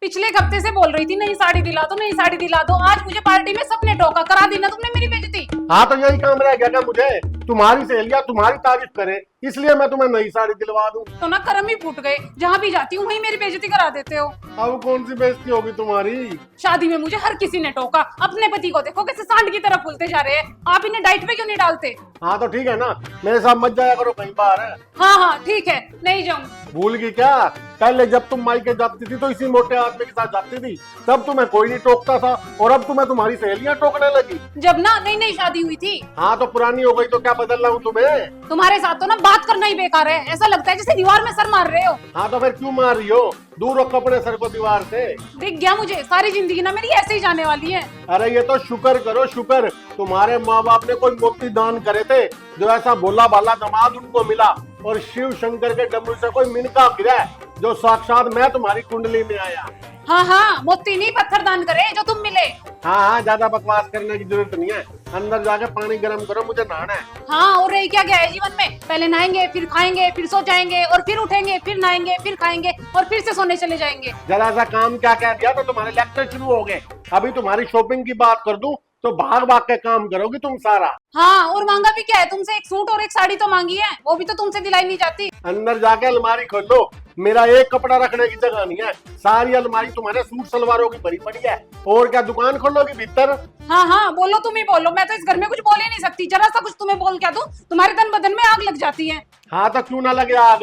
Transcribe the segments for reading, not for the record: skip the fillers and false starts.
पिछले एक हफ्ते से बोल रही थी नई साड़ी दिला दो, नई साड़ी दिला दो। आज मुझे पार्टी में सबने टोका, करा दी ना तुमने मेरी बेइज्जती। हाँ तो यही काम रह गया क्या मुझे? तुम्हारी सहेलियां तुम्हारी तारीफ करे इसलिए मैं तुम्हें नई साड़ी दिलवा दूं। तो ना कर्म ही फूट गए, जहाँ भी जाती हूँ वहीं मेरी बेइज्जती करा देते हो। अब कौन सी बेइज्जती होगी तुम्हारी? शादी में मुझे हर किसी ने टोका, अपने पति को देखो कैसे सांड की तरह फूलते जा रहे हैं। आप इन्हें डाइट पे क्यों नहीं डालते? हाँ तो ठीक है ना, मेरे साथ मत जाया करो कहीं बाहर है। हाँ हाँ ठीक है, नहीं जाऊंगी। भूल गई क्या? पहले जब तुम मायके जाती थी तो इसी मोटे आदमी के साथ जाती थी, तब तुम्हें कोई नहीं टोकता था और अब तुम्हें तुम्हारी सहेलियां टोकने लगी। जब ना नई नई शादी हुई थी। हाँ तो पुरानी हो गई तो क्या बदल रहा हूँ तुम्हें? तुम्हारे साथ तो ना बात करना ही बेकार है, ऐसा लगता है जैसे दीवार में सर मार रहे हो। हाँ तो फिर क्यों मार रही हो? दूर रखो अपने सर को दीवार से। दिख गया मुझे, सारी जिंदगी ना मेरी ऐसे ही जाने वाली है। अरे ये तो शुक्र करो शुक्र, तुम्हारे माँ बाप ने कोई मोती दान करे थे जो ऐसा भोला भाला दामाद उनको मिला, और शिव शंकर के डमरू से कोई मिनका गिरा जो साक्षात मैं तुम्हारी कुंडली में आया। हाँ हाँ, मोती नहीं पत्थर दान करे जो तुम मिले। हाँ हाँ, ज्यादा बकवास करने की जरूरत नहीं है, अंदर जाके पानी गर्म करो, मुझे नहाना है। हाँ, और रही क्या गया है जीवन में? पहले नहाएंगे, फिर खाएंगे, फिर सो जाएंगे, और फिर उठेंगे, फिर नहाएंगे, फिर खाएंगे, और फिर से सोने चले जाएंगे। जरा सा काम क्या कह दिया तो तुम्हारे लेक्चर शुरू हो गए। अभी तुम्हारी शॉपिंग की बात कर दूं तो भाग भाग के काम करोगी तुम सारा। हाँ, और मांगा भी क्या है तुमसे? एक सूट और एक साड़ी तो मांगी है, वो भी तो तुमसे दिलाई नहीं जाती। अंदर जाके अलमारी खोलो, मेरा एक कपड़ा रखने की जगह नहीं है, सारी अलमारी तुम्हारे सूट सलवारों की भरी पड़ी है। और क्या दुकान खोलोगी भीतर? हाँ हाँ, बोलो, तुम ही बोलो, मैं तो इस घर में कुछ बोल ही नहीं सकती। जरा सा कुछ तुम्हें बोल क्या दूं, तुम्हारे तन बदन में आग लग जाती है। हाँ तो क्यों ना लगे आग?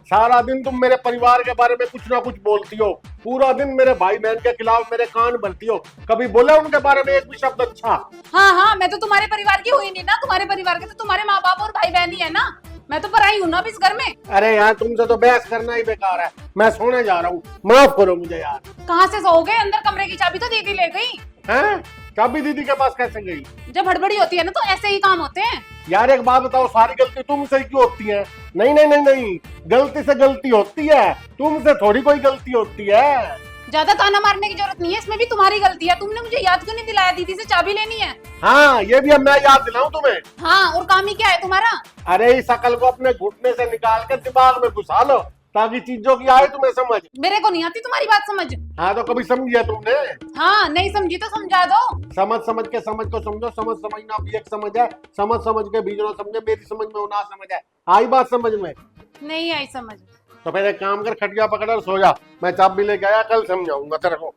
सारा दिन तुम मेरे परिवार के बारे में कुछ ना कुछ बोलती हो, पूरा दिन मेरे भाई बहन के खिलाफ मेरे कान भरती हो, कभी बोले उनके बारे में एक भी शब्द अच्छा? हाँ हाँ, मैं तो तुम्हारे परिवार की हुई नहीं ना, तुम्हारे परिवार के तो तुम्हारे माँ बाप और भाई बहन ही है ना। मैं तो पराई हूँ ना अब इस घर में। अरे यार तुमसे तो बहस करना ही बेकार है, मैं सोने जा रहा हूँ, माफ करो मुझे यार। कहाँ से सोओगे? अंदर कमरे की चाबी तो दीदी ले गई। हैं? चाबी दीदी के पास कैसे गई? जब हड़बड़ी होती है ना तो ऐसे ही काम होते हैं। यार एक बात बताओ, सारी गलती तुमसे ही क्यों होती है? नहीं नहीं नहीं नहीं, गलती से गलती होती है, तुमसे थोड़ी कोई गलती होती है। ज्यादा ताना मारने की जरूरत नहीं है, इसमें भी तुम्हारी गलती है। तुमने मुझे याद क्यों नहीं दिलाया दीदी से चाबी लेनी है? हाँ ये भी अब मैं याद दिलाऊं तुम्हें? हाँ, और काम ही क्या है तुम्हारा? अरे इस अकल को अपने घुटने से निकाल कर दिमाग में घुसा लो ताकि चीजों की आए तुम्हें समझ। मेरे को नहीं आती तुम्हारी बात समझ। हाँ तो कभी समझिया तुमने? हाँ, नहीं समझी तो समझा दो। समझ समझ के समझ को समझो, समझ समझना भी एक समझ है, समझ समझ के बीच ना समझे, मेरी समझ में वो ना समझ है। आई बात समझ में? नहीं आई समझ। तो फिर एक काम कर, खटिया पकड़ और सो जा, मैं चाबी लेके आया, कल समझाऊंगा तेरे को।